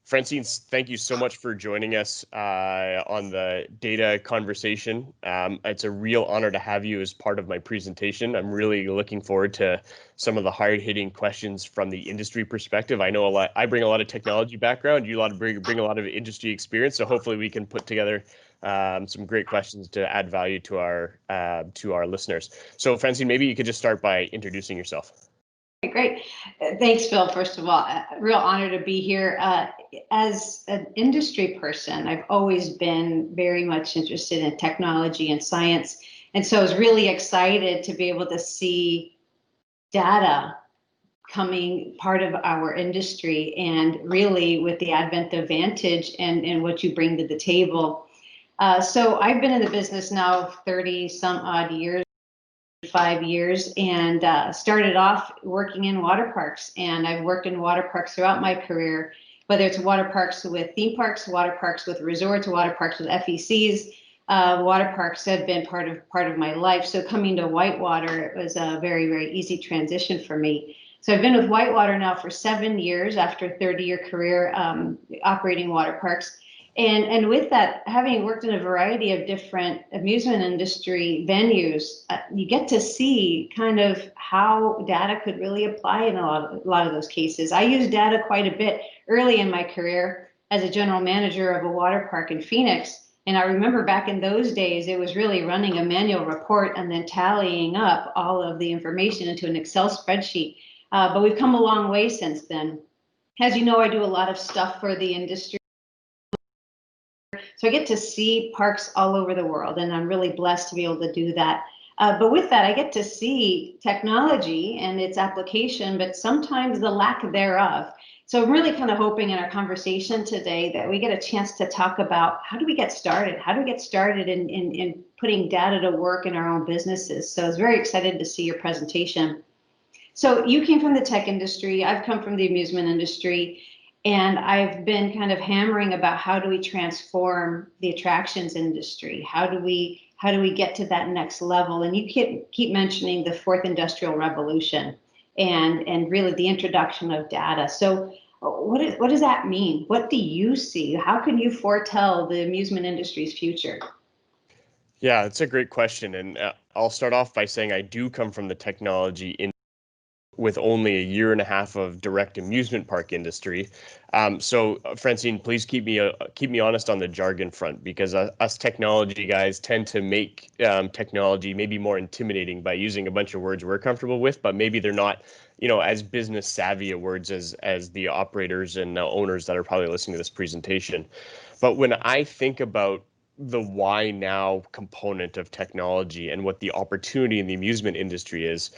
Francine, thank you so much for joining us on the data conversation. It's a real honor to have you as part of my presentation. I'm really looking forward to some of the hard-hitting questions from the industry perspective. I know a lot. I bring a lot of technology background. You bring a lot of industry experience. So hopefully we can put together some great questions to add value to our listeners. So Francine, maybe you could just start by introducing yourself. Great. Thanks, Phil. First of all, a real honor to be here. As an industry person, I've always been very much interested in technology and science. And so I was really excited to be able to see data coming part of our industry, and really with the advent of Vantage and what you bring to the table. So I've been in the business now 30 some odd years. 5 years, and started off working in water parks. And I've worked in water parks throughout my career, whether it's water parks with theme parks, water parks with resorts, water parks with FECs. Water parks have been part of my life. So coming to Whitewater, it was a very, very easy transition for me. So I've been with Whitewater now for 7 years after a 30-year career operating water parks. And with that, having worked in a variety of different amusement industry venues, you get to see kind of how data could really apply in a lot of those cases. I used data quite a bit early in my career as a general manager of a water park in Phoenix. And I remember back in those days, it was really running a manual report and then tallying up all of the information into an Excel spreadsheet. But we've come a long way since then. As you know, I do a lot of stuff for the industry. So I get to see parks all over the world, and I'm really blessed to be able to do that. But with that, I get to see technology and its application, but sometimes the lack thereof. So I'm really kind of hoping in our conversation today that we get a chance to talk about how do we get started? How do we get started in putting data to work in our own businesses? So I was very excited to see your presentation. So you came from the tech industry. I've come from the amusement industry. And I've been kind of hammering about how do we transform the attractions industry? How do we get to that next level? And you keep mentioning the fourth industrial revolution and really the introduction of data. So what does that mean? What do you see? How can you foretell the amusement industry's future? Yeah, it's a great question. And I'll start off by saying I do come from the technology industry with only a year and a half of direct amusement park industry. So Francine, please keep me honest on the jargon front, because us technology guys tend to make technology maybe more intimidating by using a bunch of words we're comfortable with, but maybe they're not, as business savvy a words as the operators and owners that are probably listening to this presentation. But when I think about the why now component of technology and what the opportunity in the amusement industry is,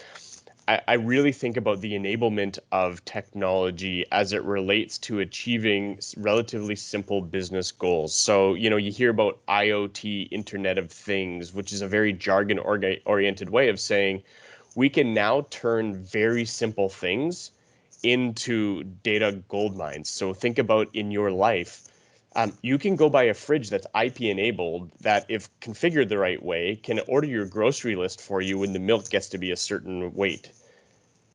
I really think about the enablement of technology as it relates to achieving relatively simple business goals. So, you hear about IoT, Internet of Things, which is a very jargon-oriented way of saying we can now turn very simple things into data gold mines. So think about in your life, you can go buy a fridge that's IP enabled that, if configured the right way, can order your grocery list for you when the milk gets to be a certain weight.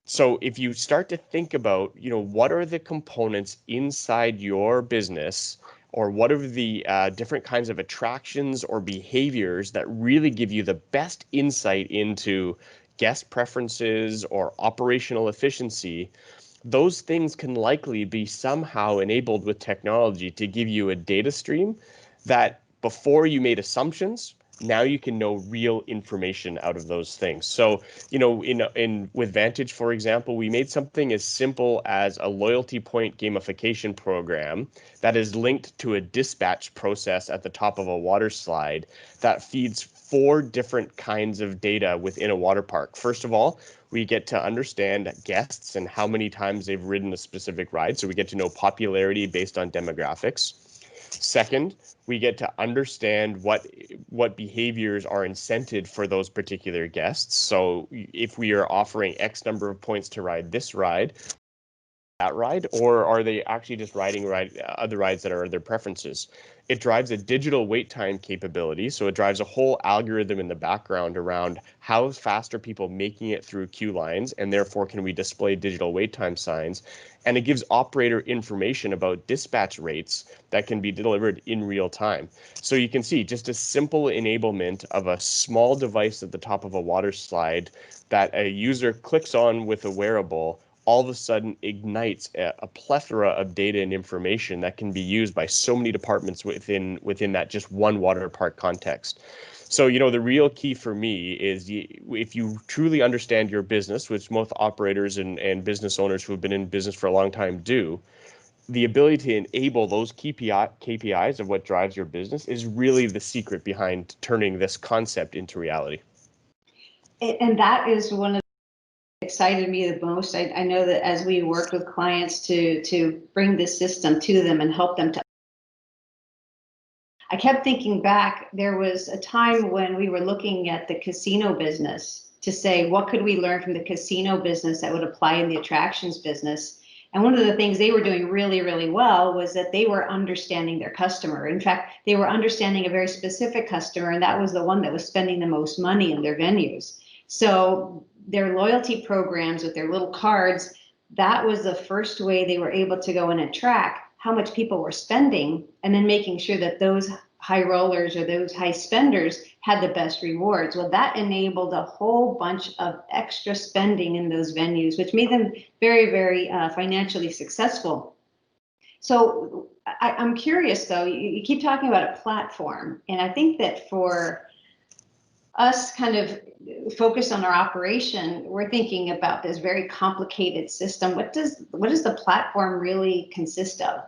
So if you start to think about, what are the components inside your business, or what are the different kinds of attractions or behaviors that really give you the best insight into guest preferences or operational efficiency, those things can likely be somehow enabled with technology to give you a data stream that before you made assumptions, now you can know real information out of those things. So, in with Vantage, for example, we made something as simple as a loyalty point gamification program that is linked to a dispatch process at the top of a water slide that feeds 4 different kinds of data within a water park. First of all, we get to understand guests and how many times they've ridden a specific ride. So we get to know popularity based on demographics. Second, we get to understand what behaviors are incented for those particular guests. So if we are offering X number of points to ride this ride, that ride, or are they actually just riding other rides that are their preferences? It drives a digital wait time capability, so it drives a whole algorithm in the background around how fast are people making it through queue lines, and therefore can we display digital wait time signs, and it gives operator information about dispatch rates that can be delivered in real time. So you can see just a simple enablement of a small device at the top of a water slide that a user clicks on with a wearable all of a sudden ignites a plethora of data and information that can be used by so many departments within that just one water park context. So, the real key for me is if you truly understand your business, which most operators and business owners who have been in business for a long time do, the ability to enable those KPIs of what drives your business is really the secret behind turning this concept into reality. And that is one of excited me the most. I know that as we work with clients to bring this system to them and help them to, I kept thinking back, there was a time when we were looking at the casino business to say, what could we learn from the casino business that would apply in the attractions business? And one of the things they were doing really, really well was that they were understanding their customer. In fact, they were understanding a very specific customer, and that was the one that was spending the most money in their venues. So their loyalty programs with their little cards, that was the first way they were able to go in and track how much people were spending, and then making sure that those high rollers or those high spenders had the best rewards. Well, that enabled a whole bunch of extra spending in those venues, which made them very, very financially successful. So I'm curious, though, you keep talking about a platform, and I think that for us kind of focused on our operation, we're thinking about this very complicated system. What does the platform really consist of?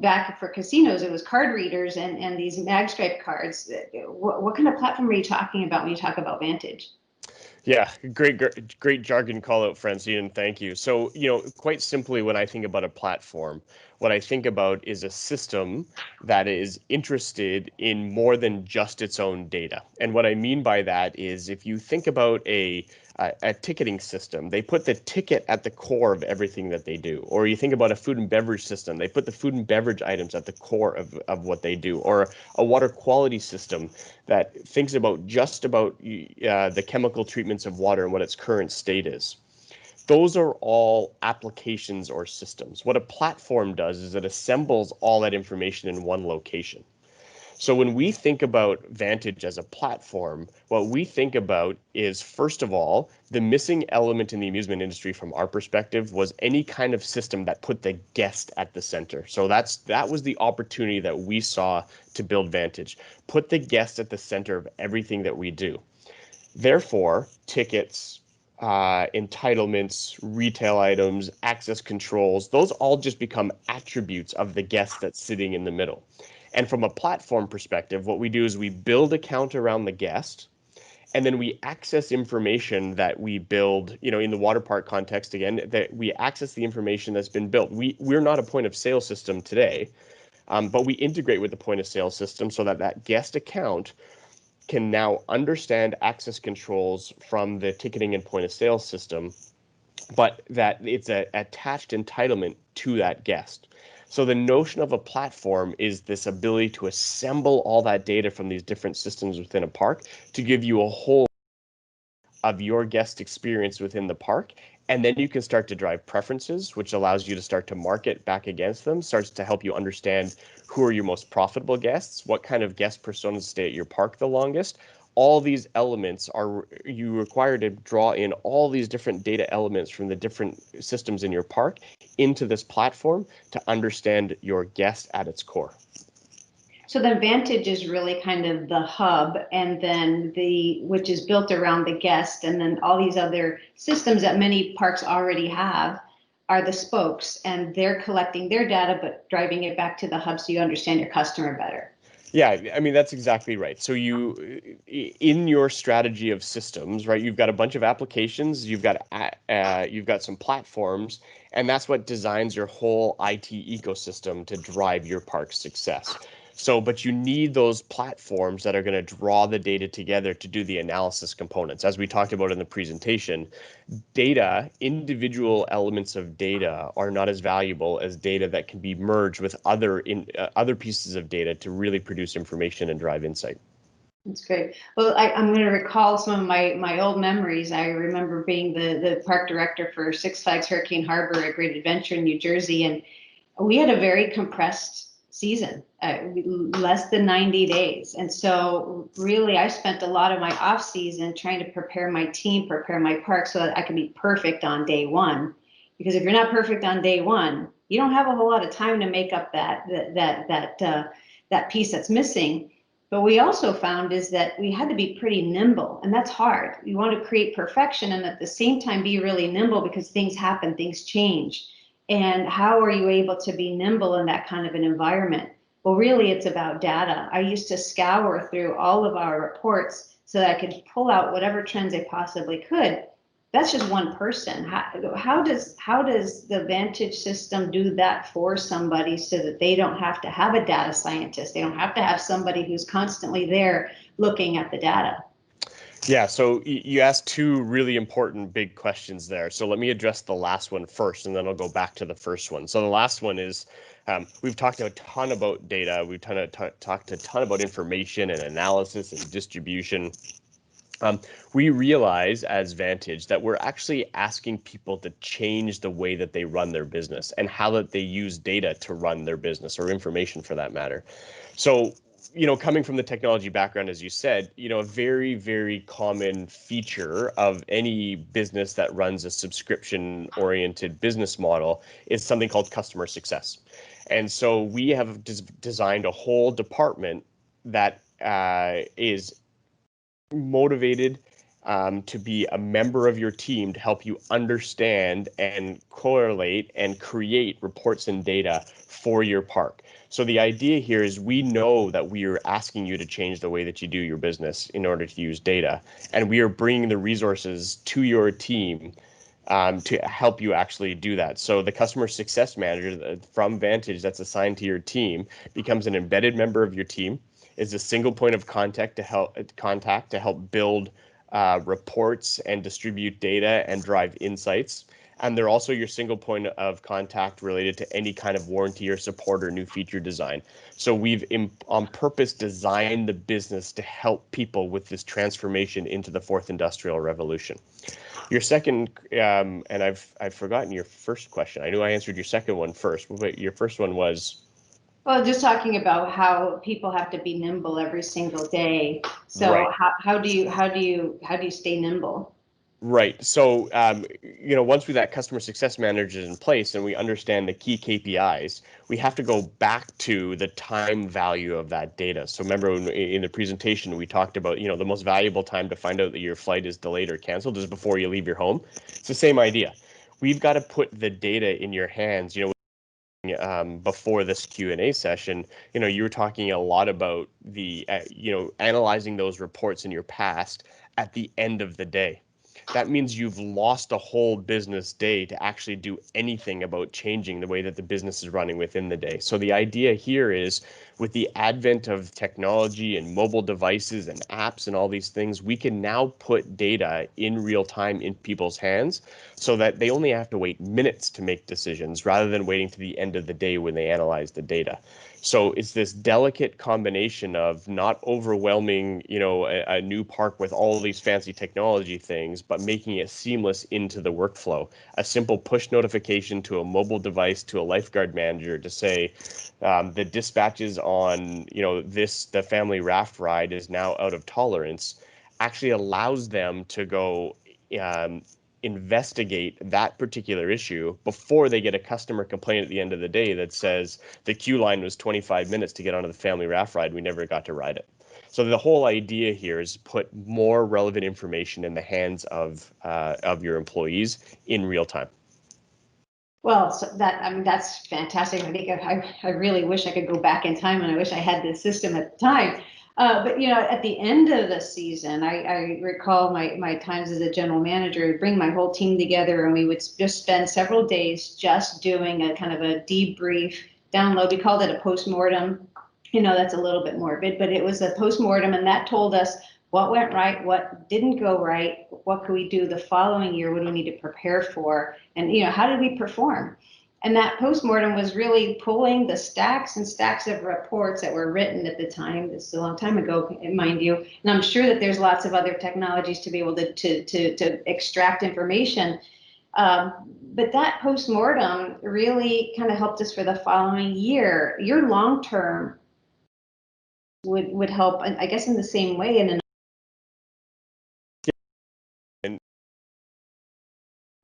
Back for casinos, it was card readers and these magstripe cards. What kind of platform are you talking about when you talk about Vantage? Yeah, great jargon call out, Francine. Thank you. So, quite simply, when I think about a platform, what I think about is a system that is interested in more than just its own data. And what I mean by that is if you think about a ticketing system, they put the ticket at the core of everything that they do. Or you think about a food and beverage system, they put the food and beverage items at the core of what they do. Or a water quality system that thinks about just about the chemical treatments of water and what its current state is. Those are all applications or systems. What a platform does is it assembles all that information in one location. So when we think about Vantage as a platform, what we think about is, first of all, the missing element in the amusement industry from our perspective was any kind of system that put the guest at the center. So that was the opportunity that we saw to build Vantage. Put the guest at the center of everything that we do. Therefore, tickets, entitlements, retail items, access controls, those all just become attributes of the guest that's sitting in the middle. And from a platform perspective, what we do is we build a count around the guest, and then we access information that we build, in the water park context again, that we access the information that's been built. We're not a point of sale system today, but we integrate with the point of sale system so that that guest account can now understand access controls from the ticketing and point of sale system, but that it's an attached entitlement to that guest. So the notion of a platform is this ability to assemble all that data from these different systems within a park to give you a whole of your guest experience within the park. And then you can start to drive preferences, which allows you to start to market back against them, starts to help you understand who are your most profitable guests, what kind of guest personas stay at your park the longest. All these elements are you required to draw in all these different data elements from the different systems in your park into this platform to understand your guest at its core. So then Vantage is really kind of the hub, and then which is built around the guest, and then all these other systems that many parks already have are the spokes, and they're collecting their data but driving it back to the hub so you understand your customer better. Yeah, I mean, that's exactly right. So in your strategy of systems, right, you've got a bunch of applications, you've got some platforms, and that's what designs your whole IT ecosystem to drive your park's success. So, but you need those platforms that are going to draw the data together to do the analysis components. As we talked about in the presentation, data, individual elements of data are not as valuable as data that can be merged with other pieces of data to really produce information and drive insight. That's great. Well, I'm going to recall some of my old memories. I remember being the park director for Six Flags Hurricane Harbor at Great Adventure in New Jersey, and we had a very compressed season, less than 90 days. And so really I spent a lot of my off season trying to prepare my team, prepare my park so that I could be perfect on day one. Because if you're not perfect on day one, you don't have a whole lot of time to make up that piece that's missing. But we also found is that we had to be pretty nimble, and that's hard. You want to create perfection and at the same time be really nimble because things happen, things change. And how are you able to be nimble in that kind of an environment? Well, really, it's about data. I used to scour through all of our reports so that I could pull out whatever trends I possibly could. That's just one person. How does the Vantage system do that for somebody so that they don't have to have a data scientist? They don't have to have somebody who's constantly there looking at the data. Yeah, so you asked two really important big questions there. So let me address the last one first, and then I'll go back to the first one. So the last one is, we've talked a ton about data. We've talked a ton about information and analysis and distribution. We realize as Vantage that we're actually asking people to change the way that they run their business and how that they use data to run their business, or information for that matter. So, coming from the technology background, as you said, a very, very common feature of any business that runs a subscription-oriented business model is something called customer success. And so we have designed a whole department that is motivated to be a member of your team to help you understand and correlate and create reports and data for your park. So the idea here is we know that we are asking you to change the way that you do your business in order to use data, and we are bringing the resources to your team to help you actually do that. So the customer success manager from Vantage that's assigned to your team becomes an embedded member of your team, is a single point of contact to help build reports and distribute data and drive insights. And they're also your single point of contact related to any kind of warranty or support or new feature design. So we've on purpose designed the business to help people with this transformation into the fourth industrial revolution. Your second, and I've forgotten your first question. I knew I answered your second one first, but your first one was. Well, just talking about how people have to be nimble every single day. So Right. how do you stay nimble? Right. So, once we that customer success manager is in place and we understand the key KPIs, we have to go back to the time value of that data. So remember in the presentation, we talked about, the most valuable time to find out that your flight is delayed or canceled is before you leave your home. It's the same idea. We've got to put the data in your hands, before this Q&A session, you were talking a lot about the, analyzing those reports in your past at the end of the day. That means you've lost a whole business day to actually do anything about changing the way that the business is running within the day. So the idea here is, with the advent of technology and mobile devices and apps and all these things, we can now put data in real time in people's hands so that they only have to wait minutes to make decisions rather than waiting to the end of the day when they analyze the data. So it's this delicate combination of not overwhelming, a new park with all these fancy technology things, but making it seamless into the workflow. A simple push notification to a mobile device to a lifeguard manager to say the dispatches on, the family raft ride is now out of tolerance, actually allows them to go investigate that particular issue before they get a customer complaint at the end of the day that says the queue line was 25 minutes to get onto the family raft ride. We never got to ride it. So the whole idea here is put more relevant information in the hands of your employees in real time. Well, so that's fantastic. I think I really wish I could go back in time, and I wish I had this system at the time. But at the end of the season, I recall my times as a general manager. I'd bring my whole team together, and we would just spend several days just doing a kind of a debrief download. We called it a postmortem. That's a little bit morbid, but it was a postmortem, and that told us what went right, what didn't go right, what could we do the following year, what do we need to prepare for, and how did we perform? And that postmortem was really pulling the stacks and stacks of reports that were written at the time. This is a long time ago, mind you. And I'm sure that there's lots of other technologies to be able to extract information. But that postmortem really kind of helped us for the following year. Your long term would help, I guess, in the same way. And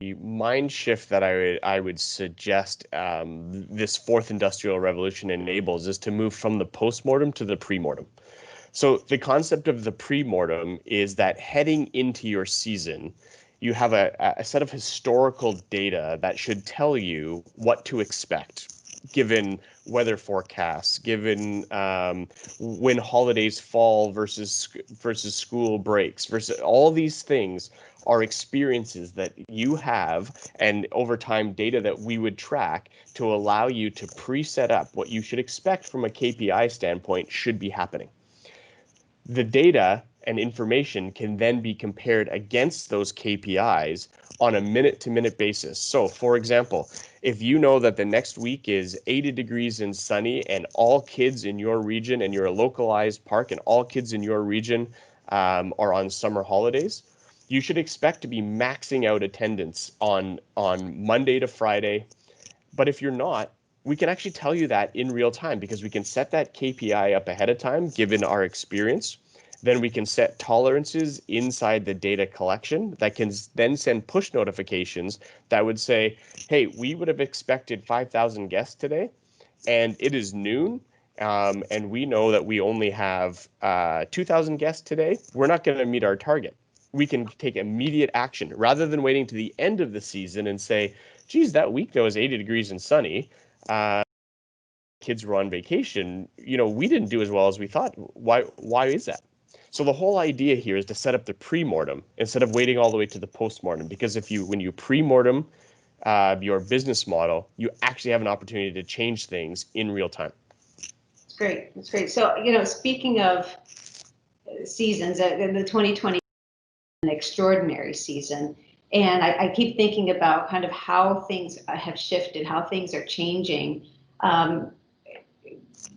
the mind shift that I would suggest this fourth industrial revolution enables is to move from the postmortem to the premortem. So the concept of the premortem is that heading into your season, you have a set of historical data that should tell you what to expect, given weather forecasts, given when holidays fall versus school breaks, versus all these things are experiences that you have, and over time data that we would track to allow you to pre-set up what you should expect from a KPI standpoint should be happening. The data and information can then be compared against those KPIs on a minute-to-minute basis. So, for example, if you know that the next week is 80 degrees and sunny, and all kids in your region, and you're a localized park, and all kids in your region are on summer holidays, you should expect to be maxing out attendance on Monday to Friday. But if you're not, we can actually tell you that in real time, because we can set that KPI up ahead of time, given our experience. Then we can set tolerances inside the data collection that can then send push notifications that would say, hey, we would have expected 5,000 guests today, and it is noon, and we know that we only have 2,000 guests today. We're not going to meet our target. We can take immediate action rather than waiting to the end of the season and say, geez, that week that was 80 degrees and sunny, kids were on vacation, we didn't do as well as we thought. Why is that? So the whole idea here is to set up the pre-mortem instead of waiting all the way to the post-mortem, because when you pre-mortem your business model, you actually have an opportunity to change things in real time. That's great. That's great. So, speaking of seasons, the 2020 an extraordinary season. And I keep thinking about kind of how things have shifted, how things are changing.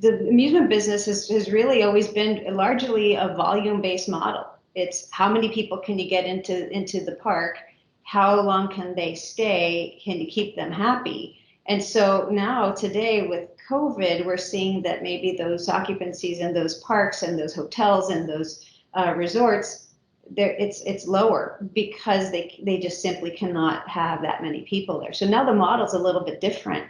The amusement business has really always been largely a volume-based model. It's how many people can you get into the park? How long can they stay? Can you keep them happy? And so now today with COVID, we're seeing that maybe those occupancies in those parks and those hotels and those resorts, it's lower because they just simply cannot have that many people there. So now the model's a little bit different.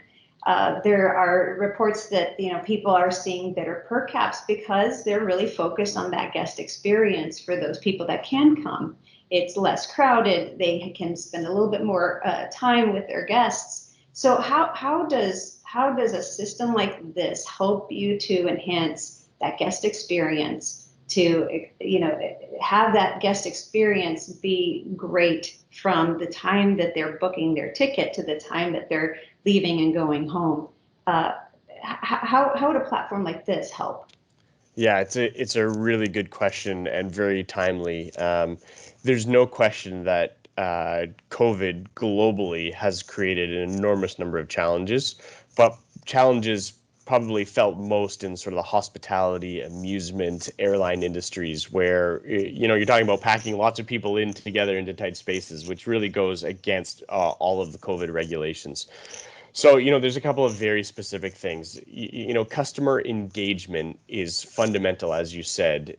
There are reports that people are seeing better per caps because they're really focused on that guest experience for those people that can come. It's less crowded. They can spend a little bit more time with their guests. So how does a system like this help you to enhance that guest experience, to have that guest experience be great from the time that they're booking their ticket to the time that they're leaving and going home? How would a platform like this help? Yeah, it's a really good question and very timely. There's no question that COVID globally has created an enormous number of challenges, but challenges probably felt most in sort of the hospitality, amusement, airline industries, where you're talking about packing lots of people in together into tight spaces, which really goes against all of the COVID regulations. So, there's a couple of very specific things. Customer engagement is fundamental, as you said,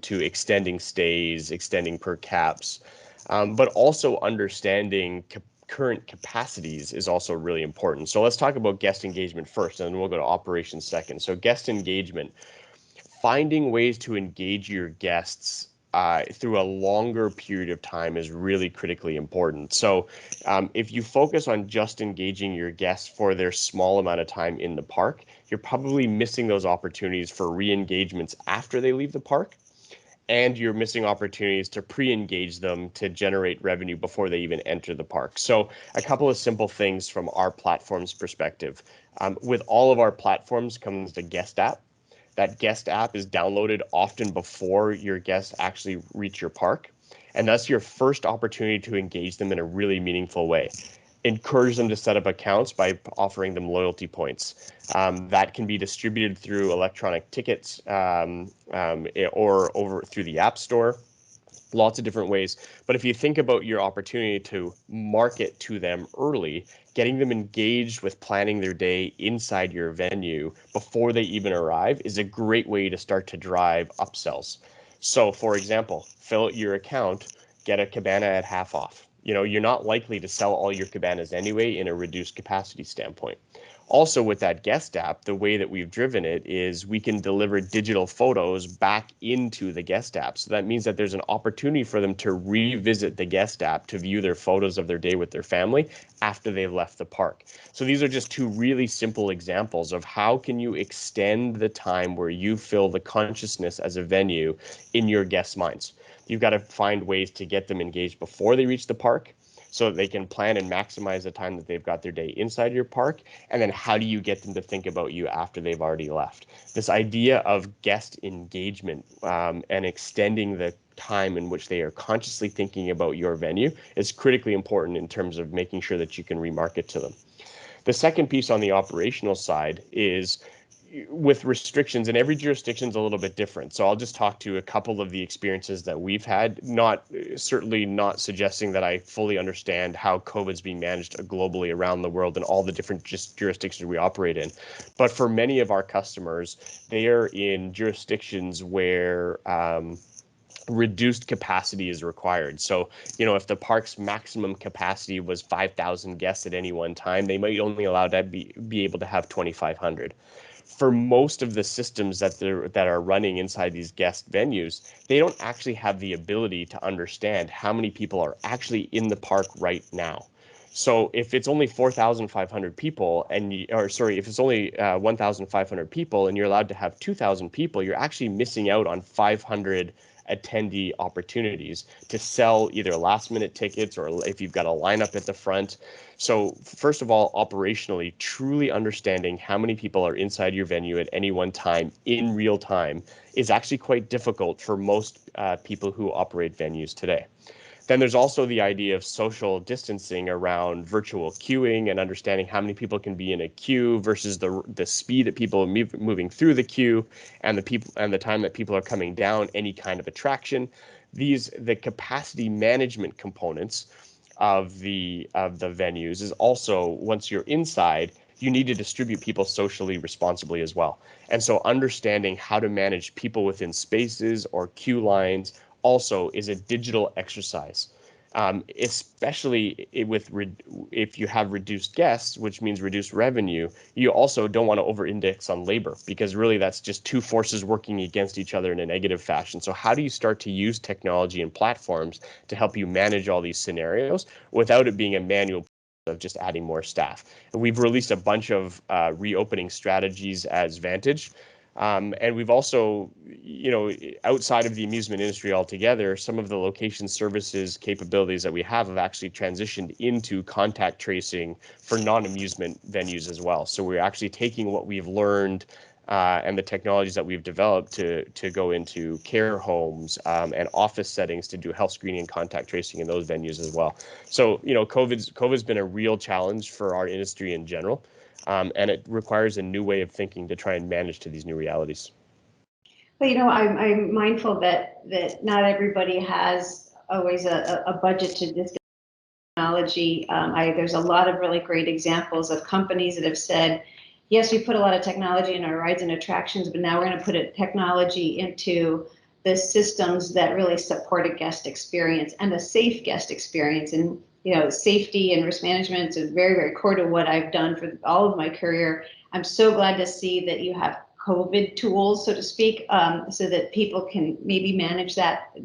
to extending stays, extending per caps, but also understanding current capacities is also really important. So let's talk about guest engagement first, and then we'll go to operations second. So guest engagement, finding ways to engage your guests through a longer period of time is really critically important. So if you focus on just engaging your guests for their small amount of time in the park, you're probably missing those opportunities for re-engagements after they leave the park, and you're missing opportunities to pre-engage them to generate revenue before they even enter the park. So a couple of simple things from our platform's perspective. With all of our platforms comes the guest app That guest app is downloaded often before your guests actually reach your park. And that's your first opportunity to engage them in a really meaningful way. Encourage them to set up accounts by offering them loyalty points. That can be distributed through electronic tickets or over through the App Store. Lots of different ways. But if you think about your opportunity to market to them early, getting them engaged with planning their day inside your venue before they even arrive is a great way to start to drive upsells. So for example, fill out your account, get a cabana at half off. You're not likely to sell all your cabanas anyway in a reduced capacity standpoint. Also, with that guest app, the way that we've driven it is we can deliver digital photos back into the guest app. So that means that there's an opportunity for them to revisit the guest app to view their photos of their day with their family after they've left the park. So these are just two really simple examples of how can you extend the time where you fill the consciousness as a venue in your guests' minds. You've got to find ways to get them engaged before they reach the park, so that they can plan and maximize the time that they've got their day inside your park. And then how do you get them to think about you after they've already left? This idea of guest engagement and extending the time in which they are consciously thinking about your venue is critically important in terms of making sure that you can remarket to them. The second piece on the operational side is with restrictions, and every jurisdiction is a little bit different. So I'll just talk to a couple of the experiences that we've had, certainly not suggesting that I fully understand how COVID's being managed globally around the world and all the different jurisdictions we operate in. But for many of our customers, they are in jurisdictions where reduced capacity is required. So, if the park's maximum capacity was 5,000 guests at any one time, they might only allow to be able to have 2,500. For most of the systems that are running inside these guest venues, they don't actually have the ability to understand how many people are actually in the park right now. So if it's only 4,500 people if it's only 1,500 people and you're allowed to have 2,000 people, you're actually missing out on 500 attendee opportunities to sell either last minute tickets or if you've got a lineup at the front. So first of all, operationally, truly understanding how many people are inside your venue at any one time in real time is actually quite difficult for most people who operate venues today. Then there's also the idea of social distancing around virtual queuing and understanding how many people can be in a queue versus the speed that people are moving through the queue and the time that people are coming down any kind of attraction. The capacity management components of the venues is also, once you're inside, you need to distribute people socially responsibly as well. And so understanding how to manage people within spaces or queue lines also is a digital exercise, especially if you have reduced guests, which means reduced revenue. You also don't want to over-index on labor because really that's just two forces working against each other in a negative fashion. So how do you start to use technology and platforms to help you manage all these scenarios without it being a manual of just adding more staff? And we've released a bunch of reopening strategies as Vantage. And we've also, outside of the amusement industry altogether, some of the location services capabilities that we have actually transitioned into contact tracing for non-amusement venues as well. So we're actually taking what we've learned and the technologies that we've developed to go into care homes and office settings to do health screening and contact tracing in those venues as well. So, COVID's been a real challenge for our industry in general. And it requires a new way of thinking to try and manage to these new realities. Well, I'm mindful that not everybody has always a budget to this technology. There's a lot of really great examples of companies that have said, yes, we put a lot of technology in our rides and attractions, but now we're going to put technology into the systems that really support a guest experience and a safe guest experience. And safety and risk management is very, very core to what I've done for all of my career. I'm so glad to see that you have COVID tools, so to speak, so that people can maybe manage that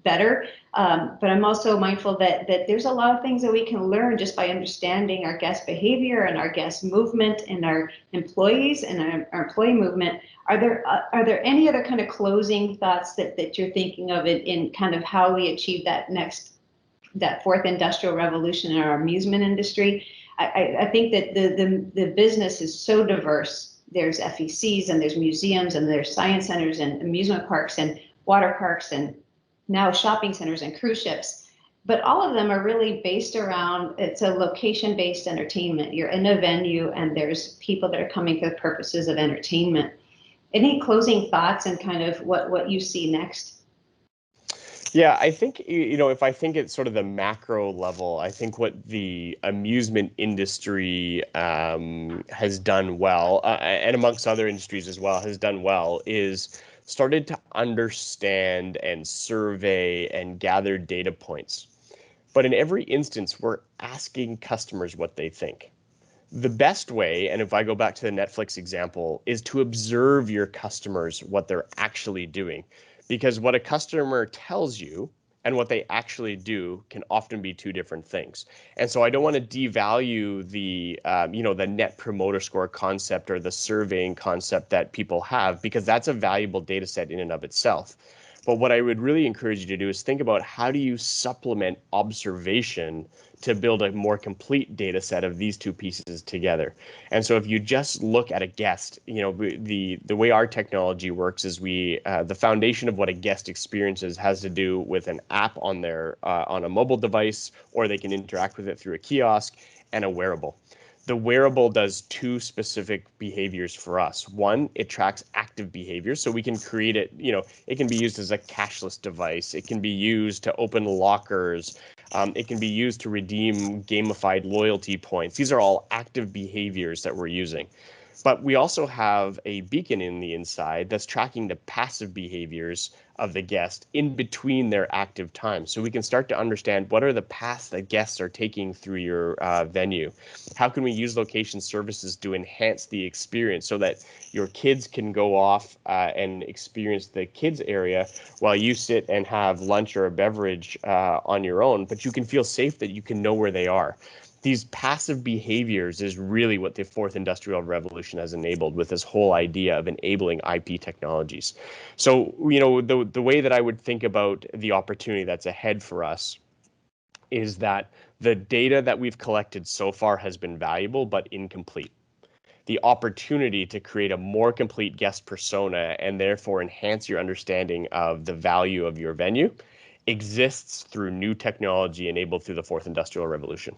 better. But I'm also mindful that there's a lot of things that we can learn just by understanding our guest behavior and our guest movement and our employees and our employee movement. Are there any other kind of closing thoughts that you're thinking of in kind of how we achieve that fourth industrial revolution in our amusement industry? I think that the business is so diverse there's FECs and there's museums and there's science centers and amusement parks and water parks and now shopping centers and cruise ships. But all of them are really based around, it's a location-based entertainment. You're in a venue and there's people that are coming for the purposes of entertainment. Any closing thoughts and kind of what you see next? Yeah, I think, if I think at sort of the macro level, I think what the amusement industry has done well, and amongst other industries as well, has done well, is started to understand and survey and gather data points. But in every instance, we're asking customers what they think. The best way, and if I go back to the Netflix example, is to observe your customers, what they're actually doing. Because what a customer tells you and what they actually do can often be two different things. And so I don't want to devalue the net promoter score concept or the surveying concept that people have, because that's a valuable data set in and of itself. But what I would really encourage you to do is think about how do you supplement observation to build a more complete data set of these two pieces together. And so if you just look at a guest, the way our technology works is the foundation of what a guest experiences has to do with an app on their on a mobile device, or they can interact with it through a kiosk, and a wearable. The wearable does two specific behaviors for us. One, it tracks active behaviors, so we can create it, it can be used as a cashless device. It can be used to open lockers. It can be used to redeem gamified loyalty points. These are all active behaviors that we're using. But we also have a beacon in the inside that's tracking the passive behaviors of the guest in between their active time. So we can start to understand what are the paths that guests are taking through your venue. How can we use location services to enhance the experience so that your kids can go off and experience the kids area while you sit and have lunch or a beverage on your own, but you can feel safe that you can know where they are. These passive behaviors is really what the fourth industrial revolution has enabled with this whole idea of enabling IP technologies. So, the way that I would think about the opportunity that's ahead for us is that the data that we've collected so far has been valuable but incomplete. The opportunity to create a more complete guest persona and therefore enhance your understanding of the value of your venue exists through new technology enabled through the fourth industrial revolution.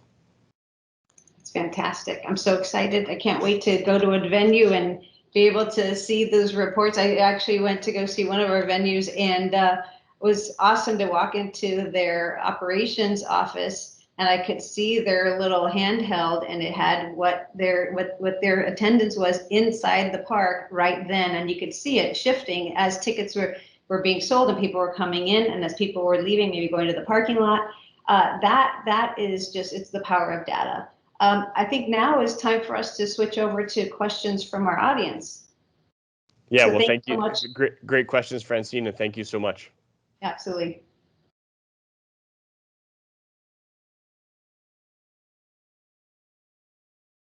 It's fantastic. I'm so excited. I can't wait to go to a venue and be able to see those reports. I actually went to go see one of our venues, and it was awesome to walk into their operations office, and I could see their little handheld, and it had what their attendance was inside the park right then, and you could see it shifting as tickets were being sold and people were coming in, and as people were leaving, maybe going to the parking lot. That is just, it's the power of data. I think now is time for us to switch over to questions from our audience. Yeah, So well, thank so you. much. Great questions, Francine, and thank you so much. Absolutely.